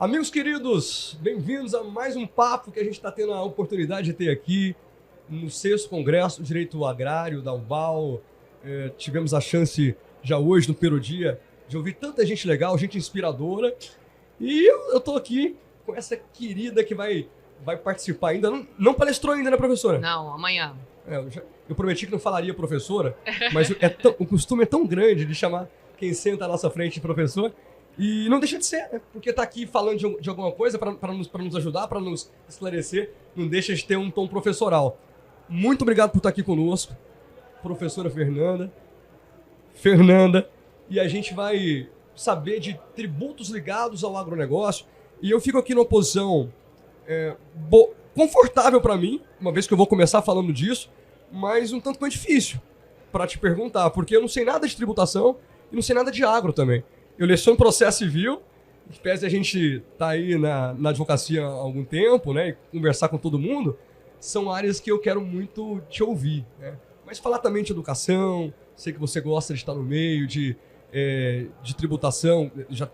Amigos queridos, bem-vindos a mais um papo que a gente está tendo a oportunidade de ter aqui no 6º Congresso do Direito Agrário da UBAL. Tivemos a chance já hoje, no primeiro dia, de ouvir tanta gente legal, gente inspiradora. E eu estou aqui com essa querida que vai participar ainda. Não palestrou ainda, né, professora? Não, amanhã. Eu prometi que não falaria professora, mas o costume é tão grande de chamar quem senta à nossa frente de professor. E não deixa de ser, né? Porque tá aqui falando de alguma coisa para nos ajudar, para nos esclarecer, não deixa de ter um tom professoral. Muito obrigado por estar aqui conosco, professora Fernanda, e a gente vai saber de tributos ligados ao agronegócio. E eu fico aqui numa posição confortável para mim, uma vez que eu vou começar falando disso, mas um tanto quanto difícil para te perguntar, porque eu não sei nada de tributação e não sei nada de agro também. Eu leciono processo civil, em pese a gente tá aí na advocacia há algum tempo, né, e conversar com todo mundo, são áreas que eu quero muito te ouvir, né? Mas falar também de educação, sei que você gosta de estar no meio, de tributação, já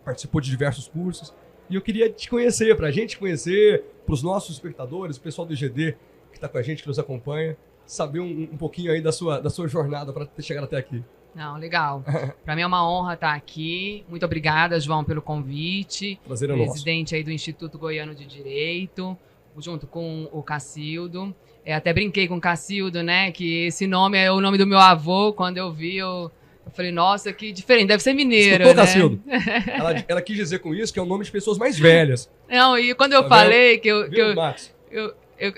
participou de diversos cursos, e eu queria te conhecer, para a gente conhecer, para os nossos espectadores, o pessoal do IGD que está com a gente, que nos acompanha, saber um pouquinho aí da sua jornada para ter chegado até aqui. Não, legal. Para mim é uma honra estar aqui. Muito obrigada, João, pelo convite. Prazer é nosso. Presidente aí do Instituto Goiano de Direito, junto com o Cacildo. Até brinquei com o Cacildo, né? Que esse nome é o nome do meu avô. Quando eu vi, eu falei, nossa, que diferente. Deve ser mineiro, escutou, né? Cacildo? Ela quis dizer com isso que é o nome de pessoas mais velhas. Não, e quando eu falei que eu...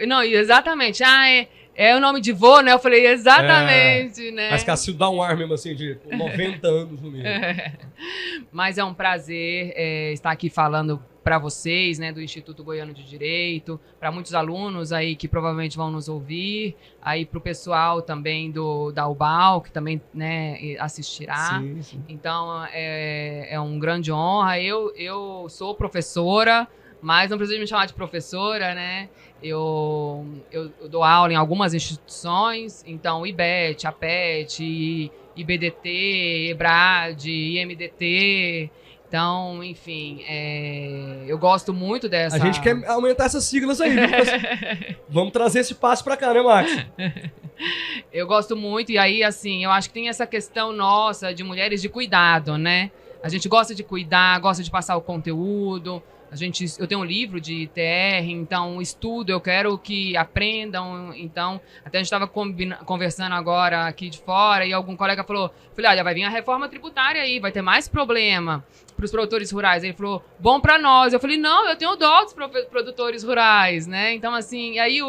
Não, exatamente. É o nome de vô, né? Eu falei, exatamente, né? Mas Cacildo dá um ar mesmo assim de 90 anos no mínimo. Mas é um prazer estar aqui falando para vocês, né, do Instituto Goiano de Direito, para muitos alunos aí que provavelmente vão nos ouvir, aí para o pessoal também da UBAL, que também, né, assistirá. Sim, sim. Então, é uma grande honra. Eu sou professora, mas não precisa me chamar de professora, né? Eu dou aula em algumas instituições, então o IBET, APET, IBDT, EBRAD, IMDT. Então, enfim, eu gosto muito dessa... A gente quer aumentar essas siglas aí, viu? Vamos trazer esse passo pra cá, né, Max? Eu gosto muito, e aí, assim, eu acho que tem essa questão nossa de mulheres de cuidado, né? A gente gosta de cuidar, gosta de passar o conteúdo. Eu tenho um livro de ITR, então estudo, eu quero que aprendam. Então, até a gente estava conversando agora aqui de fora e algum colega falei, olha, vai vir a reforma tributária aí, vai ter mais problema para os produtores rurais. Ele falou, bom para nós. Eu falei, não, eu tenho dó dos produtores rurais, né? Então, assim, aí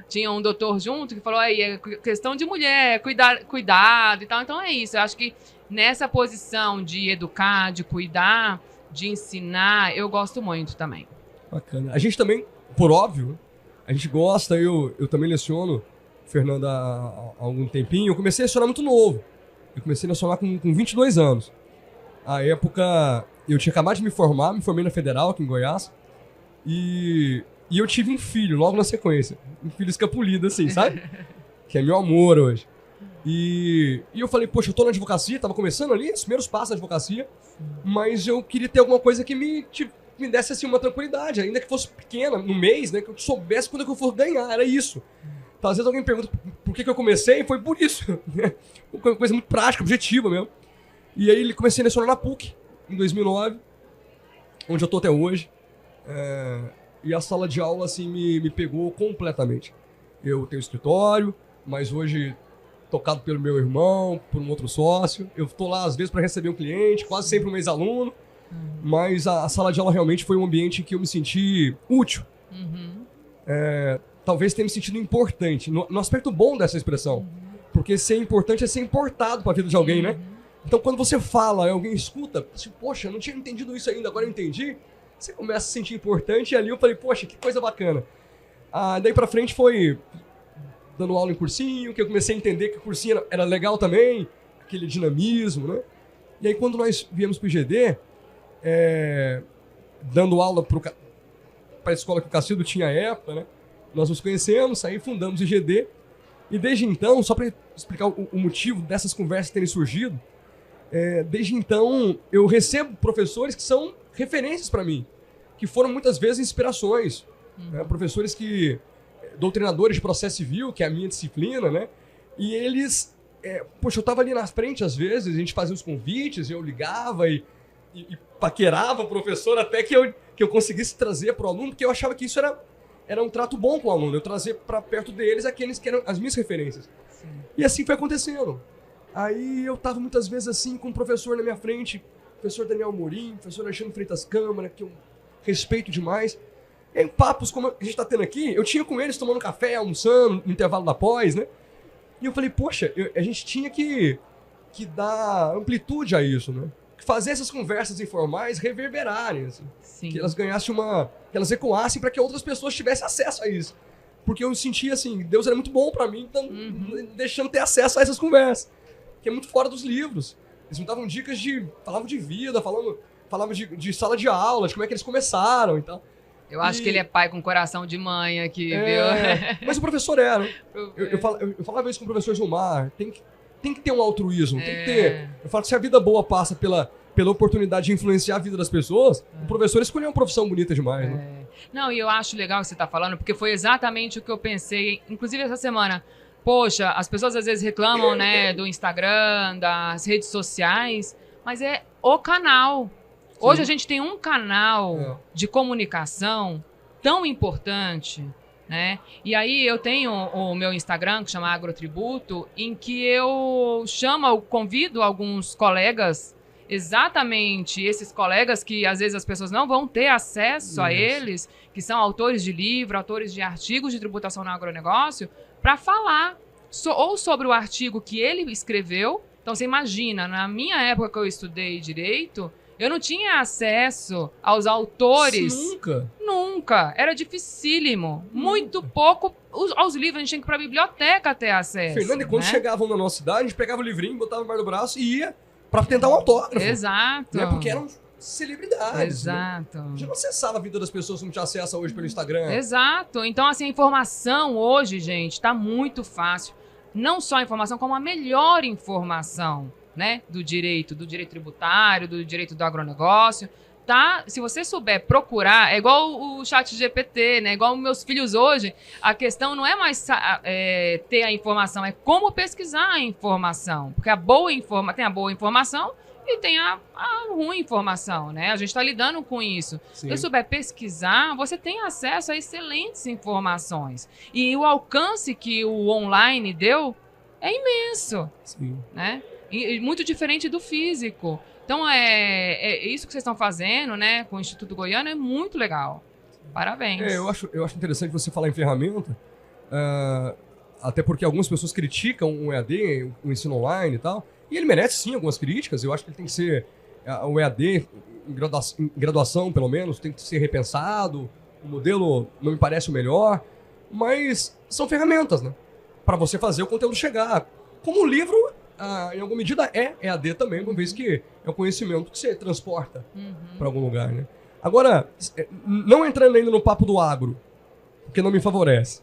tinha um doutor junto que falou, aí é questão de mulher, cuidado e tal. Então é isso, eu acho que nessa posição de educar, de cuidar, de ensinar, eu gosto muito também. Bacana. A gente também, por óbvio, a gente gosta, eu também leciono, Fernanda, há algum tempinho. Eu comecei a lecionar muito novo. Eu comecei a lecionar com 22 anos. À época, eu tinha acabado de me formei na Federal, aqui em Goiás, e eu tive um filho logo na sequência. Um filho escapulido, assim, sabe? Que é meu amor hoje. E eu falei, poxa, eu tô na advocacia, tava começando ali, os primeiros passos da advocacia, mas eu queria ter alguma coisa que me desse assim uma tranquilidade, ainda que fosse pequena, no mês, né, que eu soubesse quando é que eu for ganhar, era isso. Então, às vezes alguém me pergunta por que eu comecei, e foi por isso, né? Uma coisa muito prática, objetiva mesmo. E aí comecei a lecionar na PUC, em 2009, onde eu tô até hoje, e a sala de aula, assim, me pegou completamente. Eu tenho escritório, mas hoje... tocado pelo meu irmão, por um outro sócio. Eu estou lá, às vezes, para receber um cliente, quase sempre um ex-aluno. Mas a sala de aula realmente foi um ambiente em que eu me senti útil. Talvez tenha me sentido importante, no aspecto bom dessa expressão. Porque ser importante é ser importado para a vida de alguém, né? Então, quando você fala e alguém escuta, assim, poxa, eu não tinha entendido isso ainda, agora eu entendi. Você começa a se sentir importante e ali eu falei, poxa, que coisa bacana. Daí para frente foi... dando aula em cursinho, que eu comecei a entender que o cursinho era legal também, aquele dinamismo, né? E aí quando nós viemos para o IGD, dando aula para a escola que o Cacildo tinha à época, né? Nós nos conhecemos, aí fundamos o IGD, e desde então, só para explicar o motivo dessas conversas terem surgido, desde então eu recebo professores que são referências para mim. que foram muitas vezes inspirações. Né? Professores doutrinadores de processo civil, que é a minha disciplina, né? E eles... poxa, eu estava ali na frente às vezes, a gente fazia os convites, eu ligava e paquerava o professor até que eu conseguisse trazer para o aluno, porque eu achava que isso era um trato bom com o aluno, eu trazer para perto deles aqueles que eram as minhas referências. Sim. E assim foi acontecendo. Aí eu estava muitas vezes assim com um professor na minha frente, professor Daniel Morim, professor Alexandre Freitas Câmara, que eu respeito demais. Em papos como a gente está tendo aqui, eu tinha com eles tomando café, almoçando, no intervalo da pós, né? E eu falei, poxa, a gente tinha que dar amplitude a isso, né? Fazer essas conversas informais reverberarem, assim. Sim. Que elas ganhassem que elas ecoassem para que outras pessoas tivessem acesso a isso. Porque eu sentia assim, Deus era muito bom para mim, então deixando ter acesso a essas conversas. Que é muito fora dos livros. Eles me davam dicas falavam de vida, falavam de sala de aula, de como é que eles começaram e tal. Eu acho que ele é pai com coração de mãe aqui, viu? Mas o professor era. Eu falava isso com o professor Gilmar. Tem que ter um altruísmo, tem que ter. Eu falo que se a vida boa passa pela oportunidade de influenciar a vida das pessoas, o professor escolheu uma profissão bonita demais, né? Não, e eu acho legal o que você está falando, porque foi exatamente o que eu pensei, inclusive essa semana. Poxa, as pessoas às vezes reclamam, né, do Instagram, das redes sociais, mas é o canal. Hoje a gente tem um canal de comunicação tão importante, né? E aí eu tenho o meu Instagram, que chama Agrotributo, em que eu convido alguns colegas, exatamente esses colegas que às vezes as pessoas não vão ter acesso a eles, que são autores de livro, autores de artigos de tributação no agronegócio, para falar ou sobre o artigo que ele escreveu. Então você imagina, na minha época que eu estudei direito, eu não tinha acesso aos autores. Nunca. Era dificílimo. Muito pouco. Aos livros, a gente tinha que ir para a biblioteca ter acesso. Fernanda, e quando chegavam na nossa cidade, a gente pegava o livrinho, botava embaixo do braço e ia para tentar um autógrafo. Exato. Né? Porque eram celebridades. Exato. Né? A gente não acessava a vida das pessoas como te acessa hoje pelo Instagram. Exato. Então, assim, a informação hoje, gente, está muito fácil. Não só a informação, como a melhor informação. Né, do direito tributário, do direito do agronegócio, tá? Se você souber procurar, é igual o ChatGPT, né? Igual meus filhos hoje, a questão não é mais ter a informação, é como pesquisar a informação, porque tem a boa informação e tem a ruim informação, né? A gente está lidando com isso. Sim. Se você souber pesquisar, você tem acesso a excelentes informações. E o alcance que o online deu é imenso. Sim. Né? E muito diferente do físico. Então, isso que vocês estão fazendo, né, com o Instituto Goiano é muito legal. Parabéns. Eu acho interessante você falar em ferramenta, até porque algumas pessoas criticam o EAD, o ensino online e tal, e ele merece sim algumas críticas. Eu acho que ele tem que ser, o EAD, em graduação pelo menos, tem que ser repensado, o modelo não me parece o melhor, mas são ferramentas, né, para você fazer o conteúdo chegar. Como o livro... em alguma medida é EAD também, uma vez que é o conhecimento que você transporta para algum lugar, né? Agora, não entrando ainda no papo do agro, porque não me favorece,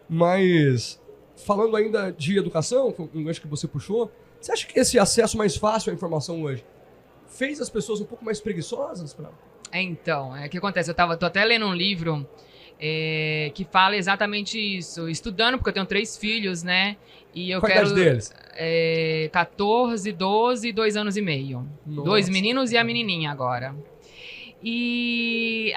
mas falando ainda de educação, um gancho que você puxou, você acha que esse acesso mais fácil à informação hoje fez as pessoas um pouco mais preguiçosas? Então, o que acontece? Tô até lendo um livro que fala exatamente isso, estudando, porque eu tenho 3 filhos, né? E eu qual a idade deles? 14, 12 e 2 anos e meio. Nossa. 2 meninos e a menininha agora. E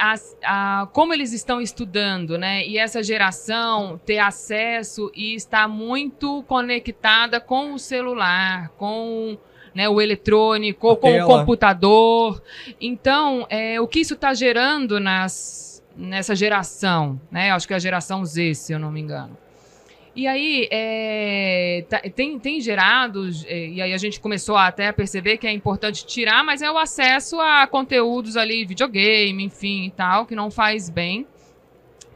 como eles estão estudando, né? E essa geração ter acesso e estar muito conectada com o celular, com, né, o eletrônico, com o computador. Então, o que isso está gerando nessa geração, né? Acho que é a geração Z, se eu não me engano. E aí, tem gerado, e aí a gente começou até a perceber que é importante tirar, mas é o acesso a conteúdos ali, videogame, enfim e tal, que não faz bem.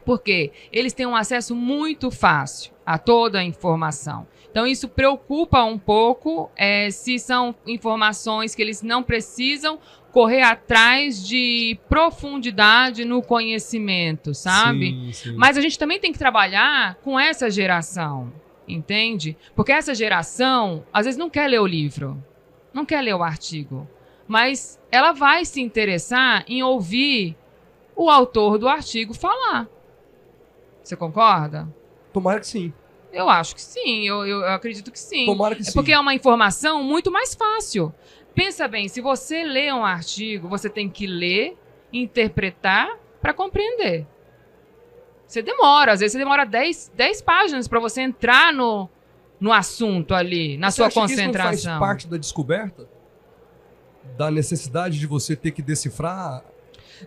Por quê? Eles têm um acesso muito fácil a toda a informação. Então, isso preocupa um pouco se são informações que eles não precisam correr atrás de profundidade no conhecimento, sabe? Sim, sim. Mas a gente também tem que trabalhar com essa geração, entende? Porque essa geração, às vezes, não quer ler o livro, não quer ler o artigo, mas ela vai se interessar em ouvir o autor do artigo falar. Você concorda? Tomara que sim. Eu acho que sim, eu acredito que sim. Tomara que sim. Porque é uma informação muito mais fácil. Pensa bem, se você lê um artigo, você tem que ler, interpretar para compreender. Você demora, às vezes você demora 10 páginas para você entrar no assunto ali, na sua concentração. Isso não faz parte da descoberta? Da necessidade de você ter que decifrar?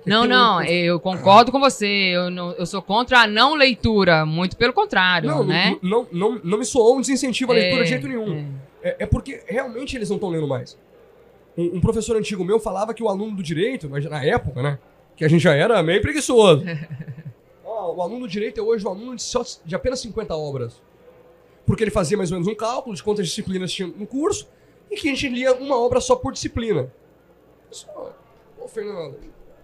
Não, eu concordo com você. Eu sou contra a não leitura, muito pelo contrário, não, né? Não me soou um desincentivo à leitura de jeito nenhum. É porque realmente eles não estão lendo mais. Um professor antigo meu falava que o aluno do direito, mas na época, né? Que a gente já era meio preguiçoso. O aluno do direito é hoje um aluno de apenas 50 obras. Porque ele fazia mais ou menos um cálculo de quantas disciplinas tinha no curso e que a gente lia uma obra só por disciplina. Pô, Fernando,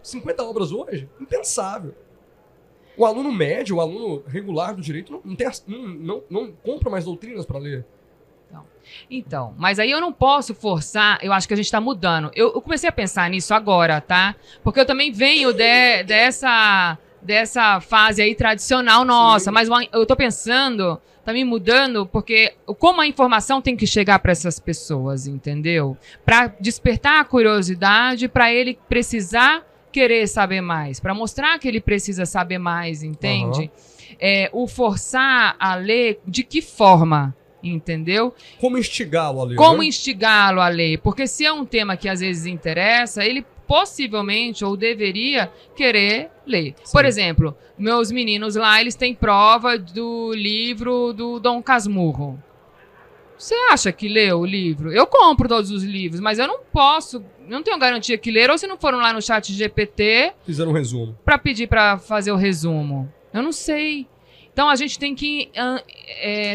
50 obras hoje? Impensável. O aluno médio, o aluno regular do direito não compra mais doutrinas para ler. Então, mas aí eu não posso forçar, eu acho que a gente está mudando. Eu comecei a pensar nisso agora, tá? Porque eu também venho dessa fase aí tradicional nossa, mas eu tô pensando, tá me mudando, porque como a informação tem que chegar para essas pessoas, entendeu? Para despertar a curiosidade, para ele precisar querer saber mais, para mostrar que ele precisa saber mais, entende? O forçar a ler, de que forma? Entendeu? Como instigá-lo a ler. Como instigá-lo a ler. Porque se é um tema que às vezes interessa, ele possivelmente ou deveria querer ler. Sim. Por exemplo, meus meninos lá, eles têm prova do livro do Dom Casmurro. Você acha que leu o livro? Eu compro todos os livros, mas eu não posso, não tenho garantia que leram, ou se não foram lá no chat GPT... Fizeram um resumo. Para pedir para fazer o resumo. Eu não sei. Então, a gente tem que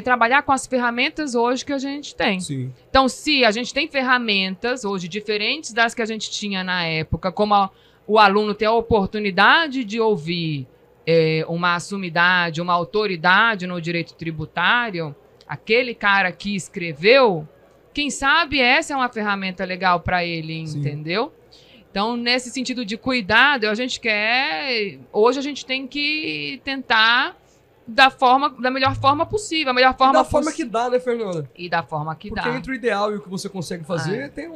trabalhar com as ferramentas hoje que a gente tem. Sim. Então, se a gente tem ferramentas hoje diferentes das que a gente tinha na época, como o aluno ter a oportunidade de ouvir uma assumidade, uma autoridade no direito tributário, aquele cara que escreveu, quem sabe essa é uma ferramenta legal para ele, Sim. Entendeu? Então, nesse sentido de cuidado, hoje a gente tem que tentar da melhor forma possível. Da forma que dá, né, Fernanda? E da forma que dá. Porque entre o ideal e o que você consegue fazer, tem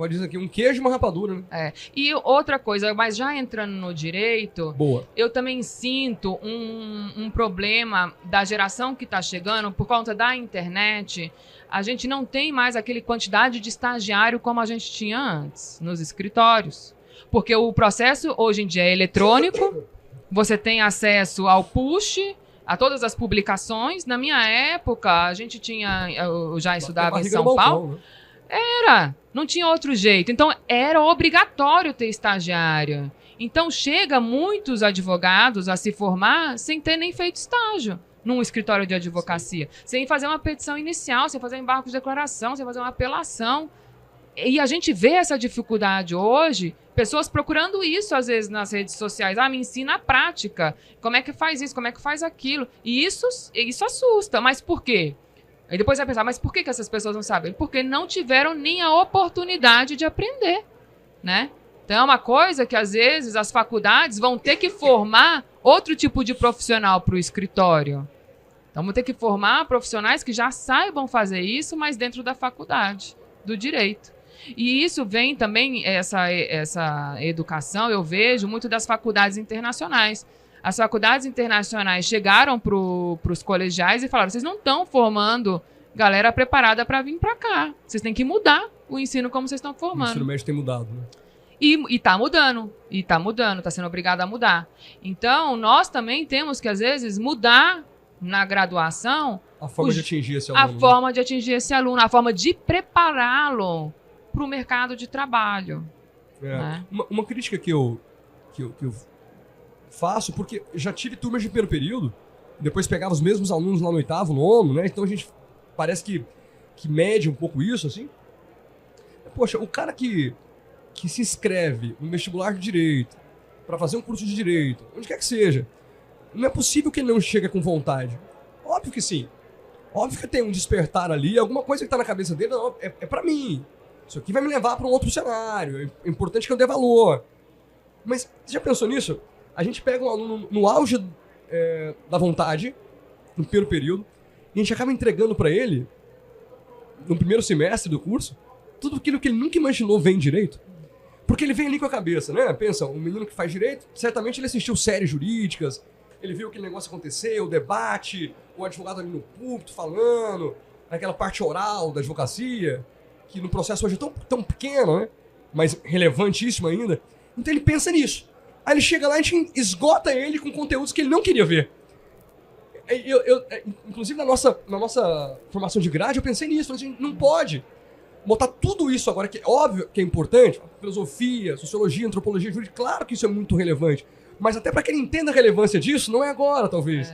diz aqui, um queijo e uma rapadura, né? E outra coisa, mas já entrando no direito, Boa. Eu também sinto um problema da geração que está chegando, por conta da internet, a gente não tem mais aquele quantidade de estagiário como a gente tinha antes, nos escritórios. Porque o processo hoje em dia é eletrônico, você tem acesso ao push, a todas as publicações. Na minha época, a gente eu já estudava em São Paulo, né? Não tinha outro jeito. Então, era obrigatório ter estagiário. Então, chega muitos advogados a se formar sem ter nem feito estágio num escritório de advocacia. Sem fazer uma petição inicial, sem fazer um embargo de declaração, sem fazer uma apelação. E a gente vê essa dificuldade hoje, pessoas procurando isso, às vezes, nas redes sociais. Me ensina a prática. Como é que faz isso? Como é que faz aquilo? E isso assusta. Mas por quê? Aí depois vai pensar, mas por que essas pessoas não sabem? Porque não tiveram nem a oportunidade de aprender, né? Então é uma coisa que, às vezes, as faculdades vão ter que formar outro tipo de profissional para o escritório. Então vão ter que formar profissionais que já saibam fazer isso, mas dentro da faculdade, do direito. E isso vem também, essa educação, eu vejo muito das faculdades internacionais. As faculdades internacionais chegaram para os colegiais e falaram, vocês não estão formando galera preparada para vir para cá. Vocês têm que mudar o ensino como vocês estão formando. O ensino médio tem mudado, né? E está mudando, está sendo obrigado a mudar. Então, nós também temos que, às vezes, mudar na graduação a forma de atingir esse aluno. A forma de atingir esse aluno, a forma de prepará-lo para o mercado de trabalho. Né? Uma crítica que eu faço, porque já tive turmas de primeiro período, depois pegava os mesmos alunos lá no 8º, 9º, né? Então a gente parece que mede um pouco isso, assim. Poxa, o cara que se inscreve no vestibular de direito, para fazer um curso de direito, onde quer que seja, não é possível que ele não chegue com vontade. Óbvio que sim. Óbvio que tem um despertar ali, alguma coisa que tá na cabeça dele, não, é para mim. Isso aqui vai me levar para um outro cenário. É importante que eu dê valor. Mas você já pensou nisso? A gente pega um aluno no auge da vontade, no primeiro período, e a gente acaba entregando para ele, no primeiro semestre do curso, tudo aquilo que ele nunca imaginou ver em direito. Porque ele vem ali com a cabeça, né? Pensa, um menino que faz direito, certamente ele assistiu séries jurídicas, ele viu aquele negócio acontecer, o debate, o advogado ali no púlpito falando, aquela parte oral da advocacia, que no processo hoje é tão pequeno, né? Mas relevantíssimo ainda. Então ele pensa nisso. Aí ele chega lá e a gente esgota ele com conteúdos que ele não queria ver. Inclusive na nossa formação de grade, eu pensei nisso. Falei assim, não pode botar tudo isso agora, que é óbvio que é importante, filosofia, sociologia, antropologia, jurídica, claro que isso é muito relevante. Mas até para que ele entenda a relevância disso, não é agora, talvez.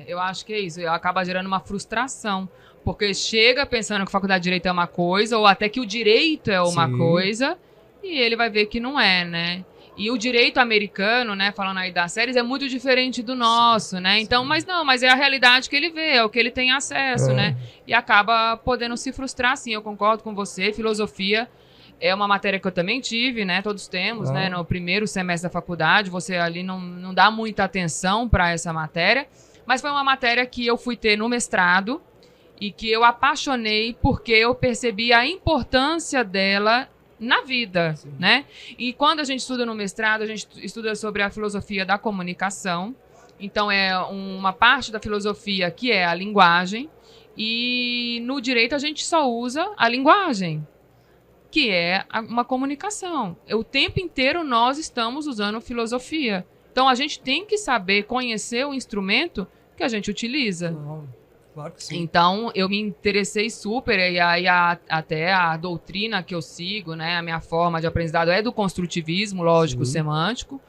Eu acho que é isso. Acaba gerando uma frustração. Porque chega pensando que a faculdade de Direito é uma coisa, ou até que o direito é uma coisa, e ele vai ver que não é, né? E o direito americano, né, falando aí das séries, é muito diferente do nosso, né? Então, mas é a realidade que ele vê, é o que ele tem acesso, né? E acaba podendo se frustrar, sim, eu concordo com você. Filosofia é uma matéria que eu também tive, né? Todos temos, né? No primeiro semestre da faculdade, você ali não dá muita atenção para essa matéria, mas foi uma matéria que eu fui ter no mestrado e que eu apaixonei porque eu percebi a importância dela na vida, né? E quando a gente estuda no mestrado, a gente estuda sobre a filosofia da comunicação. Então, é uma parte da filosofia que é a linguagem. E no direito, a gente só usa a linguagem, que é uma comunicação. O tempo inteiro nós estamos usando filosofia. Então, a gente tem que saber conhecer o instrumento que a gente utiliza. Claro que sim. Então, eu me interessei super, e aí até a doutrina que eu sigo, né, a minha forma de aprendizado é do construtivismo lógico-semântico,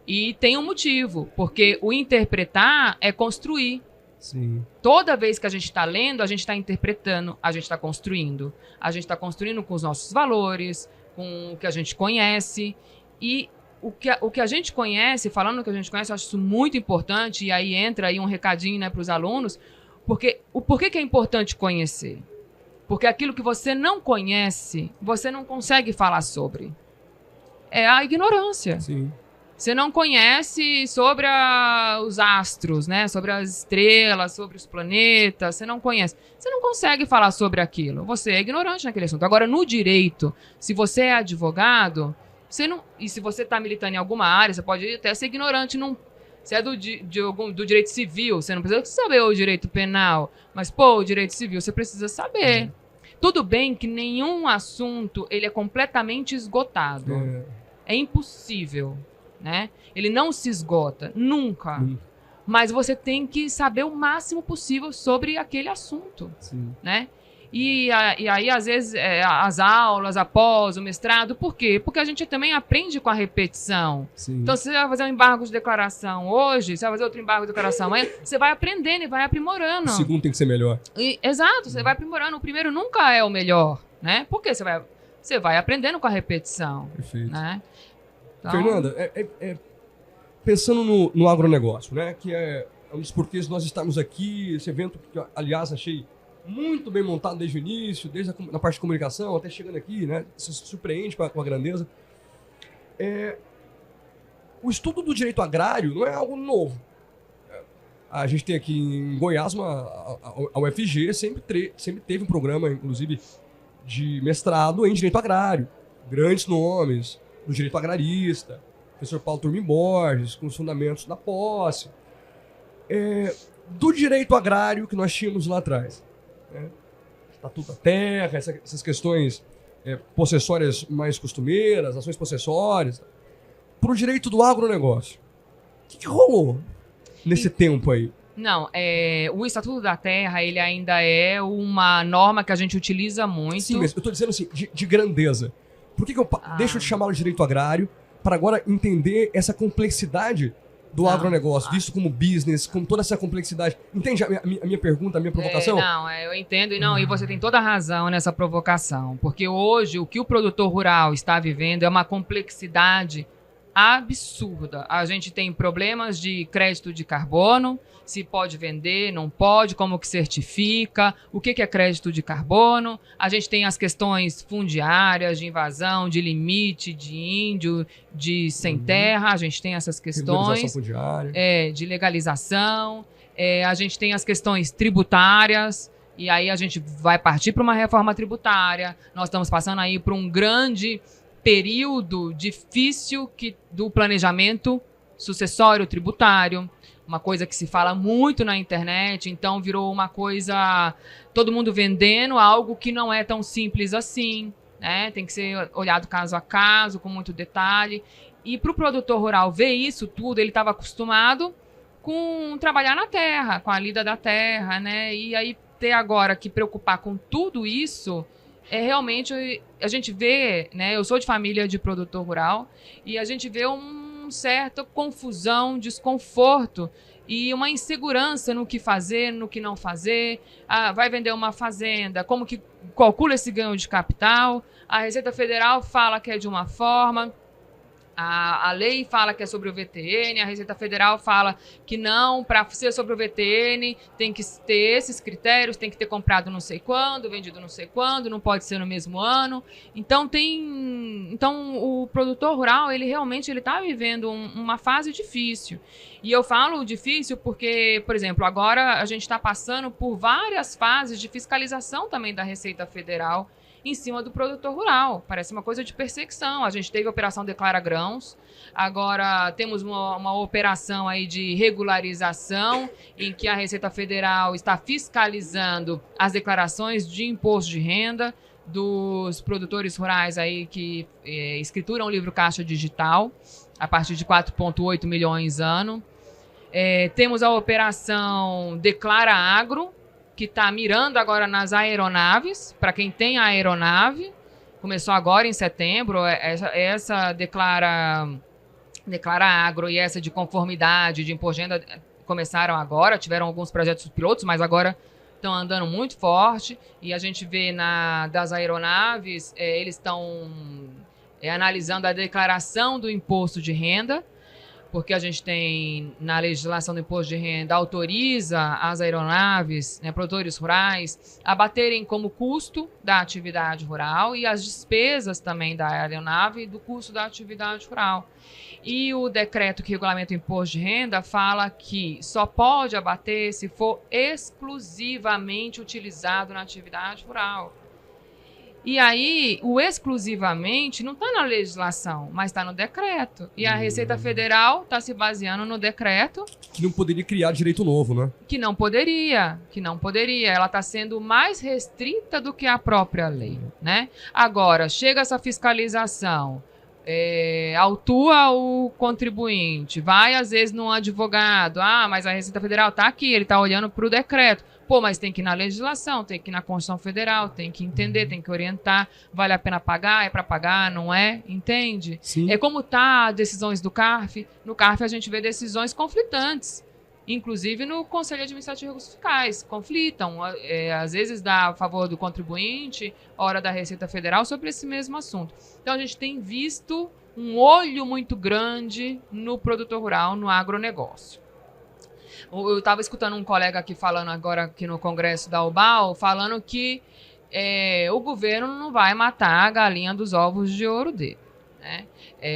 e tem um motivo, porque o interpretar é construir. Sim. Toda vez que a gente está lendo, a gente está interpretando, a gente está construindo. A gente está construindo com os nossos valores, com o que a gente conhece, e o que a gente conhece, falando o que a gente conhece, eu acho isso muito importante, e aí entra aí um recadinho, né, para os alunos. Porque por que é importante conhecer? Porque aquilo que você não conhece, você não consegue falar sobre. É a ignorância. Sim. Você não conhece sobre os astros, né? Sobre as estrelas, sobre os planetas. Você não conhece. Você não consegue falar sobre aquilo. Você é ignorante naquele assunto. Agora, no direito, se você é advogado, e se você está militando em alguma área, você pode até ser ignorante se é do direito civil, você não precisa saber o direito penal. Mas, o direito civil você precisa saber. Tudo bem que nenhum assunto ele é completamente esgotado. É impossível, né? Ele não se esgota, nunca. Mas você tem que saber o máximo possível sobre aquele assunto, né? E aí, às vezes, as aulas após o mestrado, por quê? Porque a gente também aprende com a repetição. Sim. Então, se você vai fazer um embargo de declaração hoje, você vai fazer outro embargo de declaração amanhã, você vai aprendendo e vai aprimorando. O segundo tem que ser melhor. Exato, você vai aprimorando. O primeiro nunca é o melhor, né? Porque você vai aprendendo com a repetição. Perfeito. Né? Então, Fernanda, pensando no agronegócio, né? Que é um dos porquês de nós estarmos aqui, esse evento que, aliás, achei muito bem montado desde o início, desde na parte de comunicação, até chegando aqui, né? Se surpreende com a grandeza. O estudo do direito agrário não é algo novo. A gente tem aqui em Goiás, a UFG sempre teve um programa, inclusive, de mestrado em direito agrário. Grandes nomes do direito agrarista, professor Paulo Turmin Borges, com os fundamentos da posse. Do direito agrário que nós tínhamos lá atrás. Estatuto da terra, essas questões possessórias mais costumeiras, ações possessórias, para o direito do agronegócio. O que rolou nesse tempo aí? Não, o Estatuto da Terra, ele ainda é uma norma que a gente utiliza muito. Sim, mas eu estou dizendo assim, de grandeza. Por que eu deixo de chamá-lo de direito agrário para agora entender essa complexidade do agronegócio, visto como business, com toda essa complexidade? Entende a minha pergunta, a minha provocação? Eu entendo, e você tem toda a razão nessa provocação, porque hoje o que o produtor rural está vivendo é uma complexidade absurda. A gente tem problemas de crédito de carbono, se pode vender, não pode, como que certifica, o que é crédito de carbono. A gente tem as questões fundiárias, de invasão, de limite, de índio, de sem terra, a gente tem essas questões. Legalização fundiária. De legalização. A gente tem as questões tributárias, e aí a gente vai partir para uma reforma tributária. Nós estamos passando aí por um grande período difícil do planejamento sucessório tributário, uma coisa que se fala muito na internet, então virou uma coisa, todo mundo vendendo algo que não é tão simples assim, né? Tem que ser olhado caso a caso, com muito detalhe. E para o produtor rural ver isso tudo, ele estava acostumado com trabalhar na terra, com a lida da terra, né? E aí ter agora que preocupar com tudo isso, realmente a gente vê, né? Eu sou de família de produtor rural e a gente vê uma certa confusão, desconforto e uma insegurança no que fazer, no que não fazer. Vai vender uma fazenda, como que calcula esse ganho de capital? A Receita Federal fala que é de uma forma, a lei fala que é sobre o VTN, a Receita Federal fala que não, para ser sobre o VTN tem que ter esses critérios, tem que ter comprado não sei quando, vendido não sei quando, não pode ser no mesmo ano. Então o produtor rural, ele realmente está vivendo uma fase difícil. E eu falo difícil porque, por exemplo, agora a gente está passando por várias fases de fiscalização também da Receita Federal em cima do produtor rural. Parece uma coisa de perseguição. A gente teve a Operação Declara Grãos, agora temos uma operação aí de regularização, em que a Receita Federal está fiscalizando as declarações de imposto de renda dos produtores rurais aí que escrituram o livro Caixa Digital, a partir de 4,8 milhões ano. Temos a Operação Declara Agro, que está mirando agora nas aeronaves, para quem tem a aeronave, começou agora em setembro, essa declara agro e essa de conformidade, de imposto de renda, começaram agora, tiveram alguns projetos pilotos, mas agora estão andando muito forte, e a gente vê das aeronaves, eles estão analisando a declaração do imposto de renda, porque a gente tem, na legislação do imposto de renda, autoriza as aeronaves, né, produtores rurais, a baterem como custo da atividade rural e as despesas também da aeronave e do custo da atividade rural. E o decreto que regulamenta o imposto de renda fala que só pode abater se for exclusivamente utilizado na atividade rural. E aí, o exclusivamente não está na legislação, mas está no decreto. E a Receita Federal está se baseando no decreto. Que não poderia criar direito novo, né? Que não poderia. Ela está sendo mais restrita do que a própria lei, né? Agora, chega essa fiscalização, autua o contribuinte, vai às vezes num advogado, mas a Receita Federal está aqui, ele está olhando para o decreto. Pô, mas tem que ir na legislação, tem que ir na Constituição Federal, tem que entender, tem que orientar, vale a pena pagar, é para pagar, não é? Entende? Sim. É como tá decisões do CARF. No CARF a gente vê decisões conflitantes, inclusive no Conselho Administrativo de Recursos Fiscais, conflitam, às vezes dá a favor do contribuinte, hora da Receita Federal, sobre esse mesmo assunto. Então a gente tem visto um olho muito grande no produtor rural, no agronegócio. Eu estava escutando um colega aqui falando agora aqui no Congresso da UBAL, falando que o governo não vai matar a galinha dos ovos de ouro dele, né?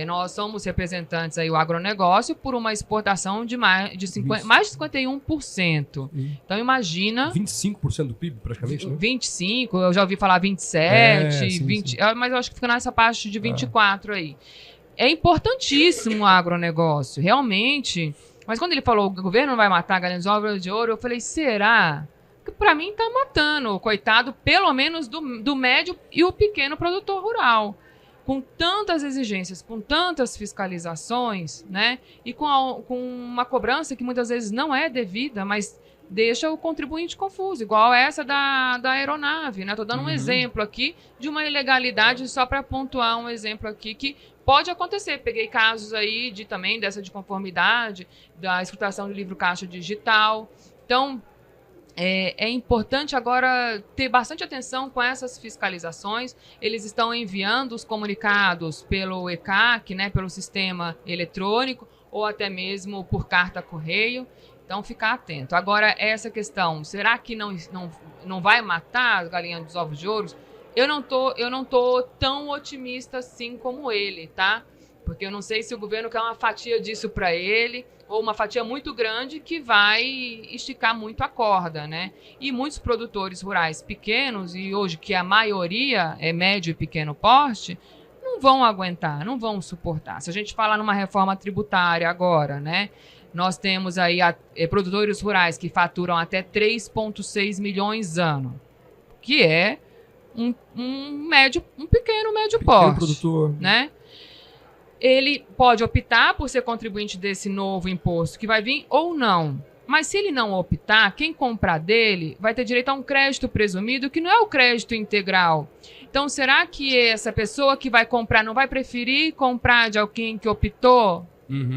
Nós somos representantes aí, o agronegócio, por uma exportação de mais de 51%. Então imagina... 25% do PIB, praticamente, né? 25%, eu já ouvi falar 27%, sim, 20%, sim. Mas eu acho que fica nessa parte de 24% aí. É importantíssimo o agronegócio, realmente... Mas quando ele falou que o governo não vai matar a galinha dos ovos de ouro, eu falei, será? Porque para mim tá matando, coitado, pelo menos do médio e o pequeno produtor rural. Com tantas exigências, com tantas fiscalizações, né? E com uma cobrança que muitas vezes não é devida, mas deixa o contribuinte confuso, igual essa da aeronave, né? Estou dando um exemplo aqui de uma ilegalidade, só para pontuar um exemplo aqui que pode acontecer. Peguei casos aí também dessa de conformidade, da escutação do livro Caixa Digital. Então, É importante agora ter bastante atenção com essas fiscalizações. Eles estão enviando os comunicados pelo ECAC, né, pelo sistema eletrônico, ou até mesmo por carta-correio. Então, ficar atento. Agora, essa questão, será que não vai matar as galinhas dos ovos de ouro? Eu não tô tão otimista assim como ele, tá? Porque eu não sei se o governo quer uma fatia disso para ele, ou uma fatia muito grande que vai esticar muito a corda, né? E muitos produtores rurais pequenos, e hoje que a maioria é médio e pequeno porte, não vão aguentar, não vão suportar. Se a gente falar numa reforma tributária agora, né? Nós temos aí produtores rurais que faturam até 3,6 milhões ano, que é um pequeno médio porte, produtor, né? Ele pode optar por ser contribuinte desse novo imposto que vai vir ou não. Mas se ele não optar, quem comprar dele vai ter direito a um crédito presumido, que não é o crédito integral. Então, será que essa pessoa que vai comprar não vai preferir comprar de alguém que optou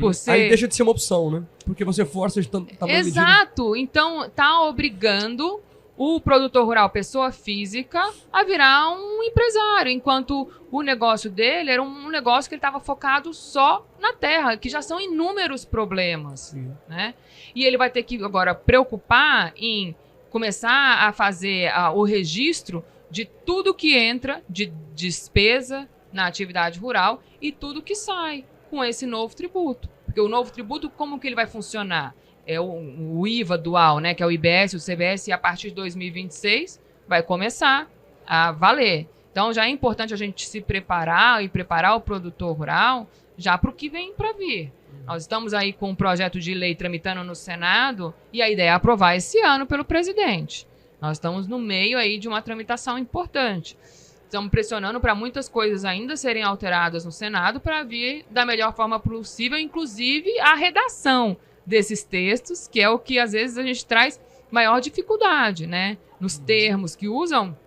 por ser... Aí deixa de ser uma opção, né? Porque você força de tamanho Exato. Medida. Então, tá obrigando o produtor rural, pessoa física, a virar um empresário, enquanto o negócio dele era um negócio que ele estava focado só na terra, que já são inúmeros problemas, né? E ele vai ter que agora preocupar em começar a fazer o registro de tudo que entra de despesa na atividade rural e tudo que sai com esse novo tributo. Porque o novo tributo, como que ele vai funcionar? É o IVA dual, né, que é o IBS e o CBS, e a partir de 2026 vai começar a valer. Então já é importante a gente se preparar e preparar o produtor rural já para o que vem para vir. Nós estamos aí com um projeto de lei tramitando no Senado e a ideia é aprovar esse ano pelo presidente. Nós estamos no meio aí de uma tramitação importante. Estamos pressionando para muitas coisas ainda serem alteradas no Senado para vir da melhor forma possível, inclusive a redação desses textos, que é o que às vezes a gente traz maior dificuldade, né? Nos termos que usam,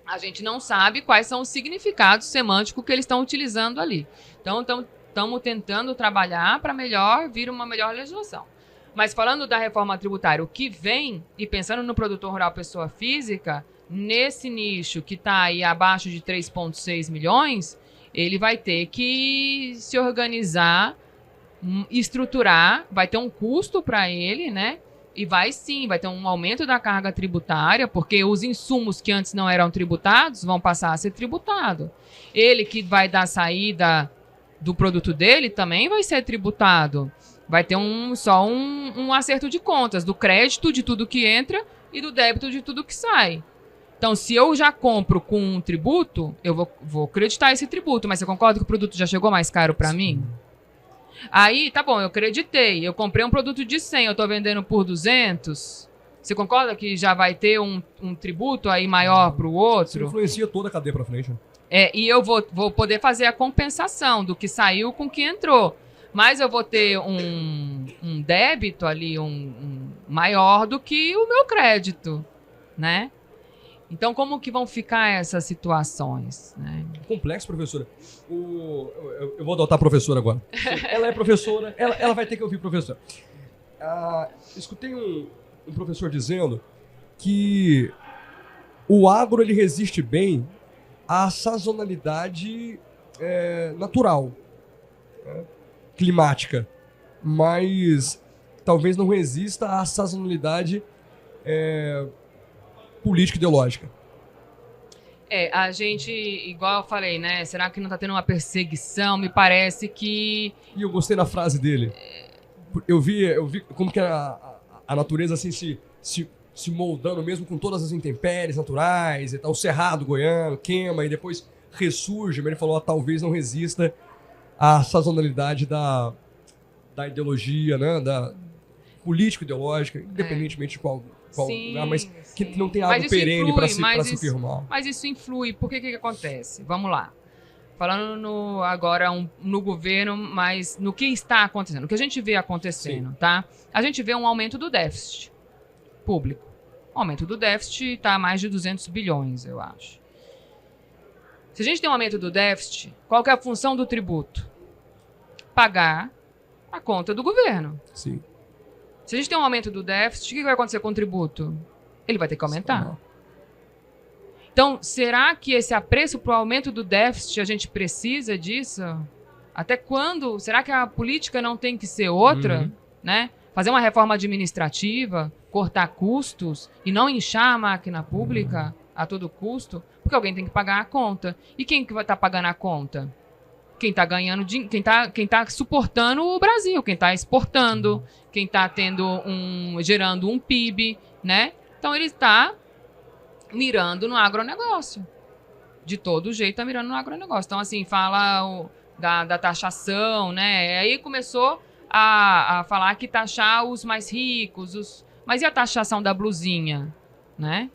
a gente não sabe quais são os significados semânticos que eles estão utilizando ali. Então, estamos tentando trabalhar para vir uma melhor legislação. Mas falando da reforma tributária, o que vem, e pensando no produtor rural pessoa física, nesse nicho que está aí abaixo de 3,6 milhões, ele vai ter que se organizar, estruturar, vai ter um custo para ele, né? E vai ter um aumento da carga tributária, porque os insumos que antes não eram tributados vão passar a ser tributados. Ele que vai dar saída do produto dele também vai ser tributado. Vai ter só um acerto de contas, do crédito de tudo que entra e do débito de tudo que sai. Então, se eu já compro com um tributo, eu vou creditar esse tributo, mas você concorda que o produto já chegou mais caro para mim? Aí, tá bom, eu acreditei, eu comprei um produto de 100, eu tô vendendo por 200, você concorda que já vai ter um tributo aí maior para o outro? Isso influencia toda a cadeia para frente. E eu vou poder fazer a compensação do que saiu com o que entrou, mas eu vou ter um débito ali maior do que o meu crédito, né? Então, como que vão ficar essas situações, né? Complexo, professora. Eu vou adotar a professora agora. Ela é professora, ela vai ter que ouvir professor. Escutei um professor dizendo que o agro ele resiste bem à sazonalidade natural, climática, mas talvez não resista à sazonalidade política ideológica. A gente, igual eu falei, né? Será que não está tendo uma perseguição? Me parece que... E eu gostei da frase dele. Eu vi como que a natureza assim se moldando mesmo com todas as intempéries naturais e tal. O cerrado goiano queima e depois ressurge, mas ele falou, talvez não resista à sazonalidade da ideologia, né? Da político-ideológica, independentemente de qual lugar, mas que não tem algo perene para se firmar. Mas isso influi. Por que acontece? Vamos lá. Falando agora no governo, mas no que está acontecendo. O que a gente vê acontecendo, tá? A gente vê um aumento do déficit público. O aumento do déficit está a mais de 200 bilhões, eu acho. Se a gente tem um aumento do déficit, qual que é a função do tributo? Pagar a conta do governo. Sim. Se a gente tem um aumento do déficit, o que vai acontecer com o tributo? ele vai ter que aumentar. Então, será que esse apreço para o aumento do déficit, a gente precisa disso? Até quando? Será que a política não tem que ser outra? Né? Fazer uma reforma administrativa, cortar custos e não inchar a máquina pública a todo custo, porque alguém tem que pagar a conta. E quem que vai estar pagando a conta? Quem está ganhando, quem tá suportando o Brasil, quem está exportando, quem está gerando um PIB, né? Então ele está mirando no agronegócio. De todo jeito está mirando no agronegócio. Então, assim, fala da taxação, né? Aí começou a falar que taxar os mais ricos, mas e a taxação da blusinha, né?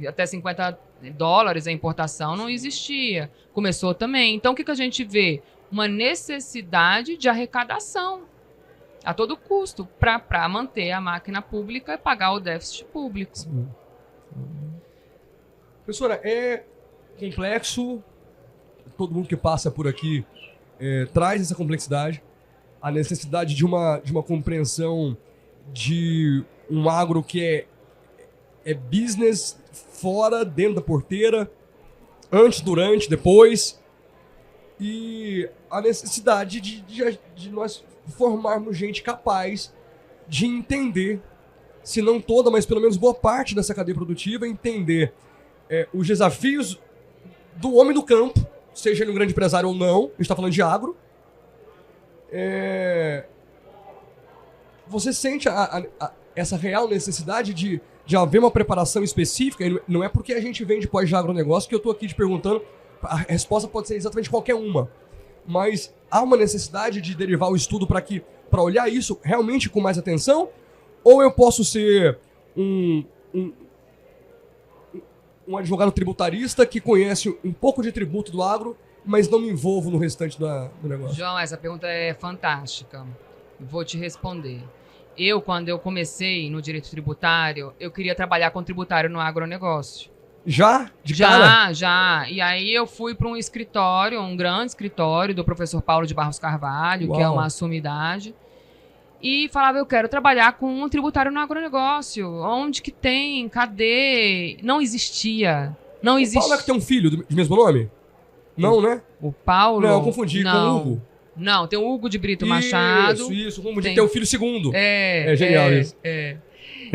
Até $50 a importação não existia. Começou também. Então, o que a gente vê? Uma necessidade de arrecadação a todo custo para manter a máquina pública e pagar o déficit público. Sim. Professora, é complexo, todo mundo que passa por aqui traz essa complexidade, a necessidade de uma compreensão de um agro que é business fora, dentro da porteira, antes, durante, depois, e a necessidade de nós formarmos gente capaz de entender, se não toda, mas pelo menos boa parte dessa cadeia produtiva, entender os desafios do homem do campo, seja ele um grande empresário ou não, a gente está falando de agro. Você sente essa real necessidade de haver uma preparação específica? E não é porque a gente vem de pós de agronegócio que eu estou aqui te perguntando, a resposta pode ser exatamente qualquer uma, mas há uma necessidade de derivar o estudo para olhar isso realmente com mais atenção? Ou eu posso ser um advogado tributarista que conhece um pouco de tributo do agro, mas não me envolvo no restante do negócio? João, essa pergunta é fantástica. Vou te responder. Quando eu comecei no direito tributário, eu queria trabalhar com tributário no agronegócio. Já? De cara? Já. E aí eu fui para um escritório, um grande escritório do professor Paulo de Barros Carvalho, Uau. que é uma sumidade, e falava, eu quero trabalhar com um tributário no agronegócio. Onde que tem? Cadê? Não existia. Não existia. O Paulo é que tem um filho de mesmo nome? Não, né? O Paulo? Não, eu confundi com o Hugo. Não, tem o Hugo de Brito Machado. Isso, como de ter um filho segundo. É genial isso.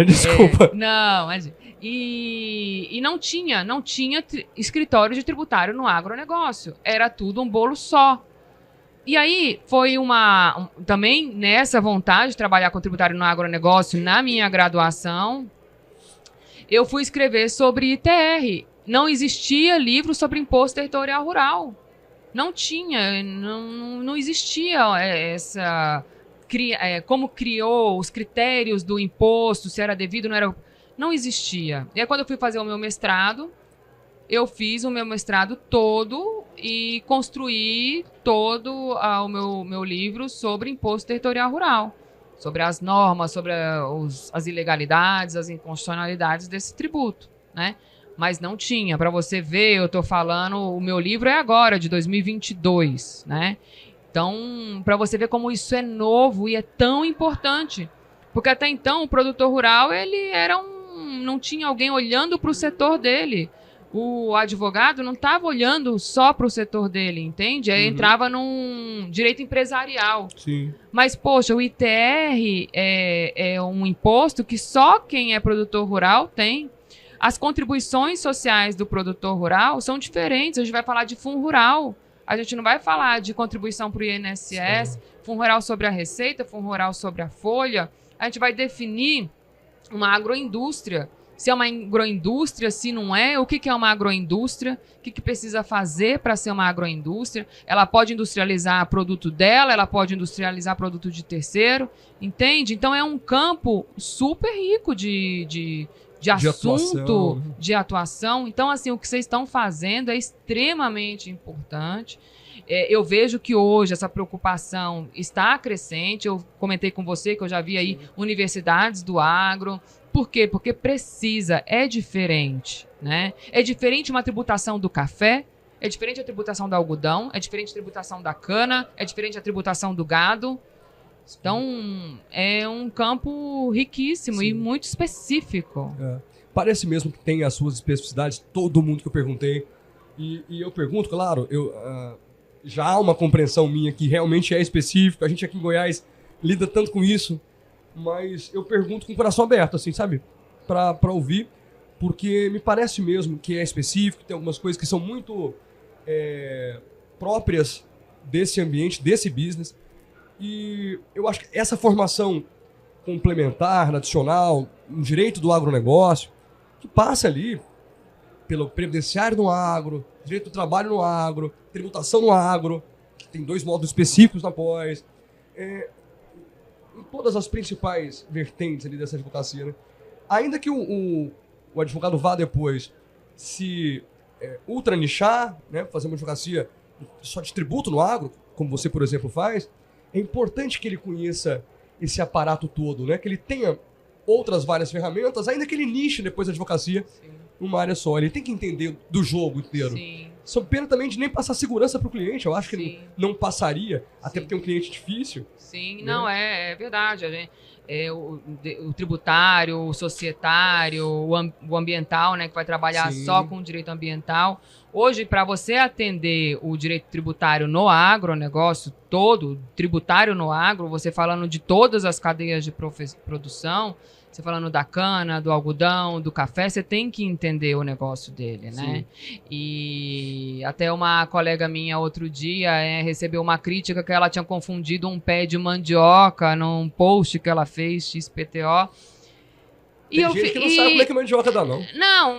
Desculpa. Não, mas... E não tinha escritório de tributário no agronegócio. Era tudo um bolo só. E aí foi também nessa vontade de trabalhar com tributário no agronegócio, na minha graduação, eu fui escrever sobre ITR. Não existia livro sobre imposto territorial rural. Não tinha, não existia como criou os critérios do imposto, se era devido, não era... Não existia. E aí, quando eu fui fazer o meu mestrado, eu fiz o meu mestrado todo e construí todo o meu livro sobre imposto territorial rural, sobre as normas, sobre as ilegalidades, as inconstitucionalidades desse tributo, né? Mas não tinha. Para você ver, eu estou falando, o meu livro é agora, de 2022, né? Então, para você ver como isso é novo e é tão importante. Porque até então, o produtor rural, ele não tinha alguém olhando para o setor dele. O advogado não estava olhando só para o setor dele, entende? Aí entrava num direito empresarial. Sim. Mas, poxa, o ITR é um imposto que só quem é produtor rural tem. As contribuições sociais do produtor rural são diferentes. A gente vai falar de fundo rural. A gente não vai falar de contribuição para o INSS, fundo rural sobre a receita, fundo rural sobre a folha. A gente vai definir uma agroindústria. Se é uma agroindústria, se não é, o que é uma agroindústria, o que precisa fazer para ser uma agroindústria. Ela pode industrializar produto dela, ela pode industrializar produto de terceiro, entende? Então é um campo super rico de assunto, de atuação. Então, assim, o que vocês estão fazendo é extremamente importante. Eu vejo que hoje essa preocupação está crescente. Eu comentei com você que eu já vi aí universidades do agro. Por quê? Porque precisa, é diferente, né? É diferente uma tributação do café, é diferente a tributação do algodão, é diferente a tributação da cana, é diferente a tributação do gado. Então, é um campo riquíssimo e muito específico. parece mesmo que tem as suas especificidades, todo mundo que eu perguntei. E eu pergunto, claro, já há uma compreensão minha que realmente é específico, a gente aqui em Goiás lida tanto com isso, mas eu pergunto com o coração aberto, assim, sabe? Pra ouvir, porque me parece mesmo que é específico, tem algumas coisas que são muito próprias desse ambiente, desse business, e eu acho que essa formação complementar, adicional, um direito do agronegócio, que passa ali pelo previdenciário no agro, direito do trabalho no agro, tributação no agro, que tem 2 módulos específicos na pós, em todas as principais vertentes ali dessa advocacia, né? Ainda que o advogado vá depois se ultra nichar, né, fazer uma advocacia só de tributo no agro, como você, por exemplo, faz, é importante que ele conheça esse aparato todo, né? Que ele tenha outras várias ferramentas, ainda que ele niche depois a advocacia numa área só. Ele tem que entender do jogo inteiro. Sim. Sob pena também de nem passar segurança para o cliente. Eu acho que ele não passaria, até Sim. porque é um cliente difícil. Sim, né? não, é verdade. A gente, o tributário, o societário, o ambiental, né, que vai trabalhar só com o direito ambiental. Hoje, para você atender o direito tributário no agronegócio todo, tributário no agro, você falando de todas as cadeias de produção, você falando da cana, do algodão, do café, você tem que entender o negócio dele, né? E até uma colega minha outro dia recebeu uma crítica que ela tinha confundido um pé de mandioca num post que ela fez, XPTO. Tem gente que não sabe como é que mandioca dá, não.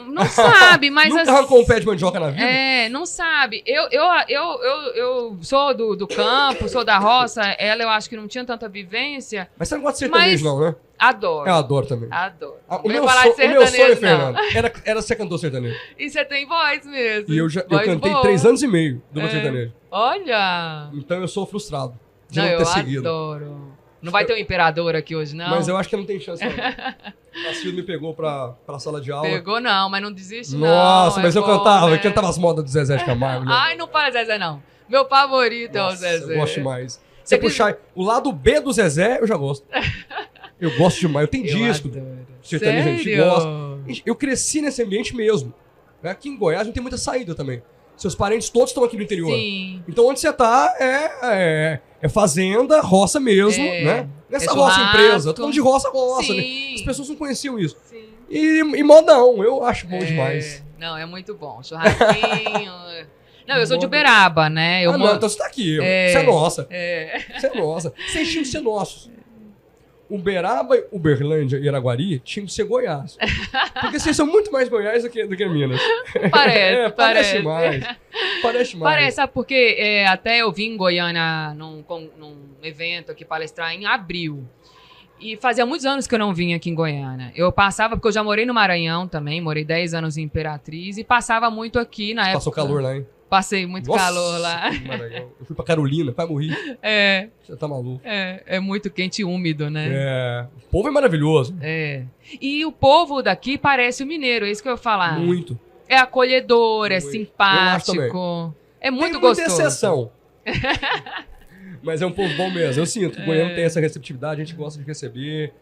Não sabe, mas... Nunca arrancou um pé de mandioca na vida? Não sabe. Eu sou do campo, sou da roça, ela eu acho que não tinha tanta vivência. Mas você não gosta de sertanejo, não, né? Adoro. Eu adoro também. Adoro. O meu sonho, Fernando, era ser cantor sertanejo. E você tem voz mesmo. E eu cantei 3 anos e meio do sertanejo. Olha! Então eu sou frustrado de não ter eu seguido. Adoro. Não vai ter um imperador aqui hoje, não? Mas eu acho que não tem chance, não. A Silvia me pegou pra sala de aula. Pegou não, mas não desiste não. Nossa, mas eu cantava, né? Eu cantava as modas do Zezé de Camargo. Né? Ai, não para Zezé, não. Meu favorito é o Zezé. Eu gosto demais. Você puxar o lado B do Zezé, eu já gosto. Eu gosto demais. Eu tenho disco. Sertanejo, a gente gosta. Eu cresci nesse ambiente mesmo. Aqui em Goiás não tem muita saída também. Seus parentes todos estão aqui no interior. Sim. Então onde você tá é fazenda, roça mesmo, né? Nessa roça empresa. Tô falando de roça, né? As pessoas não conheciam isso. Sim. E modão, eu acho bom demais. Não, é muito bom. Churrasquinho. Não, eu sou de Uberaba, né? Não, então você tá aqui. Você é nossa. Você é nossa. Vocês tinham que ser nossos. Uberaba, Uberlândia e Araguari tinham que ser Goiás. Porque vocês são muito mais Goiás do que Minas. Parece mais. Parece, sabe? Porque até eu vim em Goiânia num evento aqui palestrar em abril. E fazia muitos anos que eu não vinha aqui em Goiânia. Eu passava, porque eu já morei no Maranhão também, morei 10 anos em Imperatriz e passava muito aqui na época. Passou calor lá, hein? Passei muito calor lá. Eu fui pra Carolina, quase morri. Você tá maluco. É muito quente e úmido, né? O povo é maravilhoso. E o povo daqui parece o mineiro, é isso que eu ia falar. Muito. É acolhedor, é simpático. É muito gostoso. Tem muita exceção. Mas é um povo bom mesmo. Eu sinto que o goiano tem essa receptividade, a gente gosta de receber,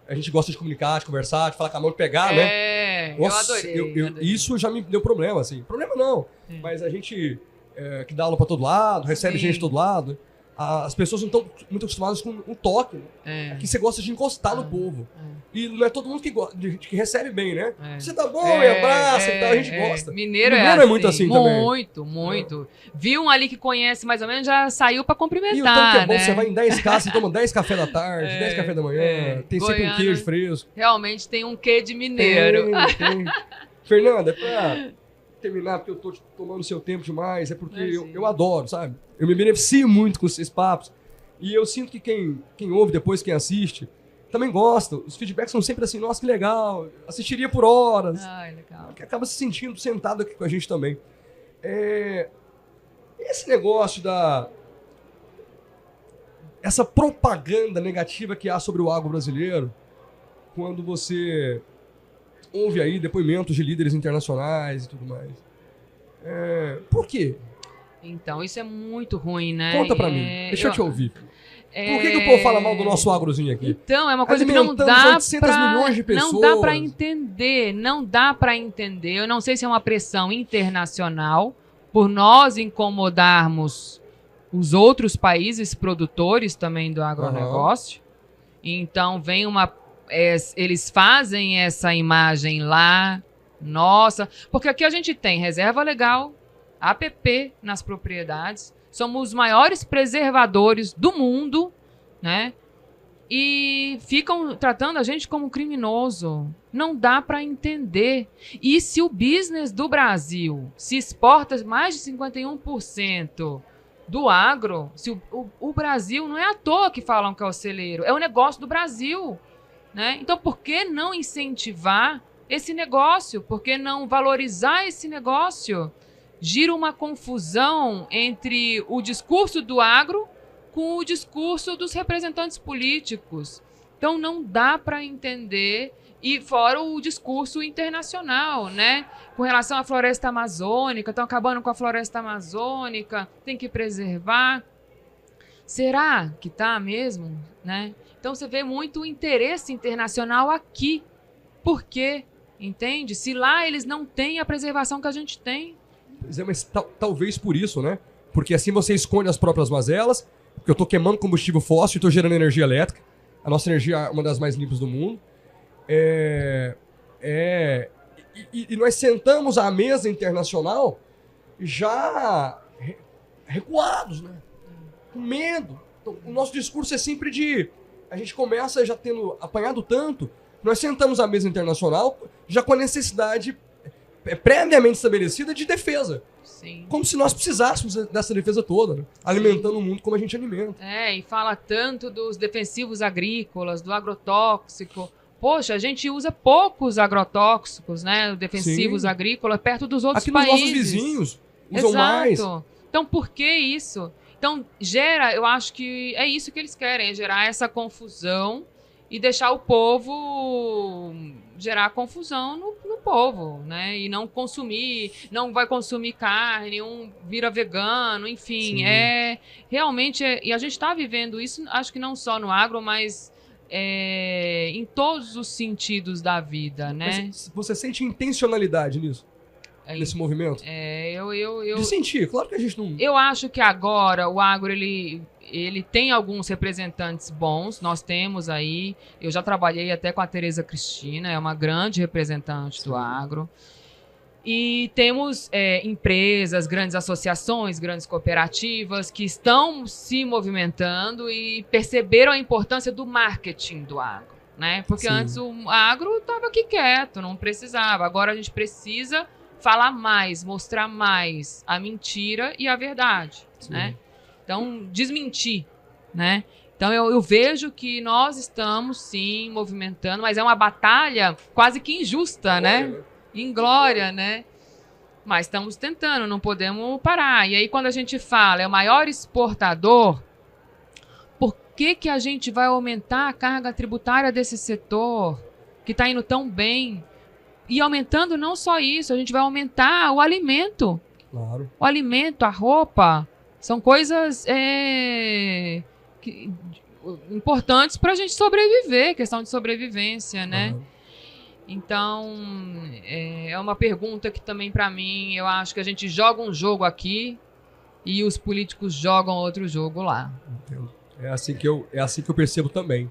a gente gosta de comunicar, de conversar, de falar com a mão, de pegar, né? Nossa, eu adorei. Isso já me deu problema, assim. Problema não, mas a gente que dá aula pra todo lado, recebe gente de todo lado, as pessoas não estão muito acostumadas com o toque. Né? Aqui você gosta de encostar no povo. E não é todo mundo que recebe bem, né? Você tá bom, e abraça e tal, a gente gosta. Mineiro é muito assim também. Muito. Viu um ali que conhece mais ou menos, já saiu pra cumprimentar, e o tanto que é bom, né? você vai em 10 casas, você toma 10 café da tarde, 10 café da manhã, tem sempre um queijo fresco. Realmente tem um quê de mineiro. Tem. Fernanda, é pra terminar, porque eu tô tomando seu tempo demais, é porque eu adoro, sabe? Eu me beneficio muito com esses papos. E eu sinto que quem ouve depois, quem assiste, também gosta. Os feedbacks são sempre assim, nossa, que legal, assistiria por horas. Legal. Que acaba se sentindo sentado aqui com a gente também. Esse negócio essa propaganda negativa que há sobre o agro brasileiro, quando você ouve aí depoimentos de líderes internacionais e tudo mais. Por quê? Então, isso é muito ruim, né? Conta pra mim, deixa eu te ouvir. Por que o povo fala mal do nosso agrozinho aqui? Então, é uma coisa que não dá 800 milhões de pessoas. Não dá para entender, não dá para entender. Eu não sei se é uma pressão internacional por nós incomodarmos os outros países produtores também do agronegócio. Então, eles fazem essa imagem lá, nossa, porque aqui a gente tem reserva legal, APP nas propriedades, somos os maiores preservadores do mundo, né? E ficam tratando a gente como criminoso. Não dá para entender. E se o business do Brasil se exporta mais de 51% do agro, se o Brasil não é à toa que falam que é o celeiro, é o negócio do Brasil, né? Então, por que não incentivar esse negócio? Por que não valorizar esse negócio? Gira uma confusão entre o discurso do agro com o discurso dos representantes políticos. Então, não dá para entender, e fora o discurso internacional, né? Com relação à floresta amazônica, estão acabando com a floresta amazônica, tem que preservar. Será que está mesmo, né? Então, você vê muito interesse internacional aqui. Por quê? Entende? Se lá eles não têm a preservação que a gente tem. Pois é, mas talvez por isso, né? Porque assim você esconde as próprias mazelas, porque eu estou queimando combustível fóssil e estou gerando energia elétrica. A nossa energia é uma das mais limpas do mundo. E nós sentamos à mesa internacional já recuados, né? Com medo. Então, o nosso discurso é sempre de... A gente começa já tendo apanhado tanto, nós sentamos à mesa internacional já com a necessidade previamente estabelecida de defesa. Sim. Como se nós precisássemos dessa defesa toda, né? Alimentando o mundo como a gente alimenta. E fala tanto dos defensivos agrícolas, do agrotóxico. Poxa, a gente usa poucos agrotóxicos, né? Defensivos agrícolas perto dos outros países. Aqui nos nossos vizinhos usam mais. Então, por que isso? Então, eu acho que é isso que eles querem, é gerar essa confusão e deixar o povo gerar confusão no povo, né? E não vai consumir carne, vira vegano, enfim. Sim. Realmente, e a gente está vivendo isso, acho que não só no agro, mas em todos os sentidos da vida, né? Mas você sente intencionalidade nisso? Nesse movimento? De sentir, claro que a gente não... Eu acho que agora o agro, ele tem alguns representantes bons, nós temos aí, eu já trabalhei até com a Tereza Cristina, é uma grande representante do agro, e temos empresas, grandes associações, grandes cooperativas que estão se movimentando e perceberam a importância do marketing do agro, né? Porque antes o agro estava aqui quieto, não precisava, agora a gente precisa falar mais, mostrar mais a mentira e a verdade, né? Então, desmentir, né? Então, eu vejo que nós estamos, sim, movimentando, mas é uma batalha quase que injusta, né? Inglória, né? Mas estamos tentando, não podemos parar. E aí, quando a gente fala, é o maior exportador, por que a gente vai aumentar a carga tributária desse setor que está indo tão bem? E aumentando não só isso, a gente vai aumentar o alimento. Claro. O alimento, a roupa, são coisas importantes para a gente sobreviver, questão de sobrevivência, né? Uhum. Então, é uma pergunta que também, para mim, eu acho que a gente joga um jogo aqui e os políticos jogam outro jogo lá. Entendo. É assim que eu percebo também.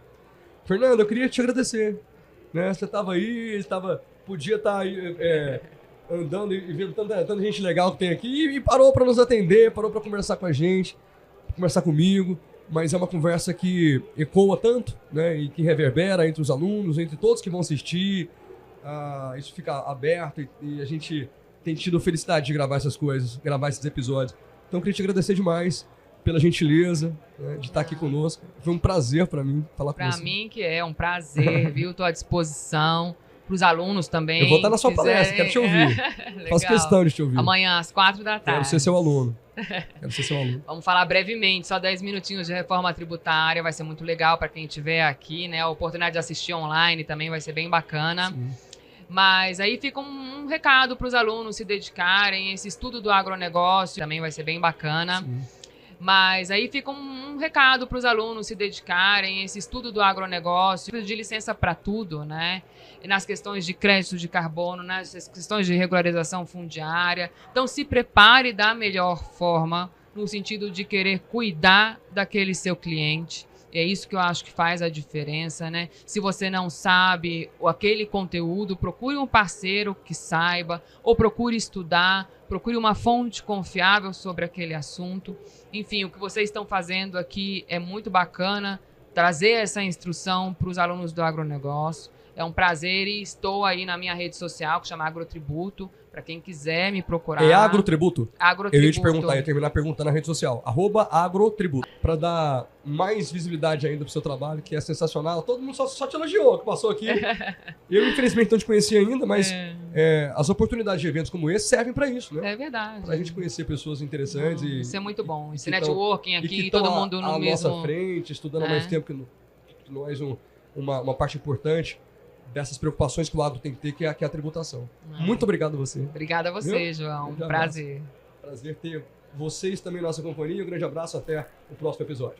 Fernando, eu queria te agradecer. Né? Você estava aí, podia estar aí andando e vendo tanta gente legal que tem aqui e parou para nos atender, parou para conversar com a gente, conversar comigo, mas é uma conversa que ecoa tanto, né? E que reverbera entre os alunos, entre todos que vão assistir, isso fica aberto e a gente tem tido felicidade de gravar essas coisas, gravar esses episódios. Então eu queria te agradecer demais pela gentileza, né, de estar aqui conosco. Foi um prazer para mim falar com você. Para mim que é um prazer, viu? Estou à disposição. Para os alunos também. Eu vou estar na sua palestra, quero te ouvir. Faço questão de te ouvir. Amanhã, às 4 da tarde. Quero ser seu aluno. Vamos falar brevemente, só 10 minutinhos de reforma tributária, vai ser muito legal para quem estiver aqui, né? A oportunidade de assistir online também vai ser bem bacana. Sim. Mas aí fica um recado para os alunos se dedicarem, esse estudo do agronegócio também vai ser bem bacana. Sim. Mas aí fica um recado para os alunos se dedicarem, esse estudo do agronegócio, de licença para tudo, né? E nas questões de crédito de carbono, nas questões de regularização fundiária. Então, se prepare da melhor forma, no sentido de querer cuidar daquele seu cliente. É isso que eu acho que faz a diferença, né? Se você não sabe aquele conteúdo, procure um parceiro que saiba, ou procure estudar, procure uma fonte confiável sobre aquele assunto. Enfim, o que vocês estão fazendo aqui é muito bacana, trazer essa instrução para os alunos do agronegócio. É um prazer e estou aí na minha rede social, que chama Agrotributo, para quem quiser me procurar. É Agrotributo? Agrotributo. Eu ia te perguntar, eu ia terminar perguntando na rede social. @Agrotributo. Para dar mais visibilidade ainda pro seu trabalho, que é sensacional. Todo mundo só te elogiou, que passou aqui. Eu, infelizmente, não te conheci ainda, mas as oportunidades de eventos como esse servem para isso, né? É verdade. Pra gente conhecer pessoas interessantes. Isso é muito bom. Esse que networking aqui, que todo mundo no à mesmo... nossa frente, estudando há mais tempo que nós, uma parte importante dessas preocupações que o agro tem que ter, que é a tributação. Muito obrigado a você. Obrigada a você, João. Um prazer. Prazer ter vocês também na nossa companhia. Um grande abraço, até o próximo episódio.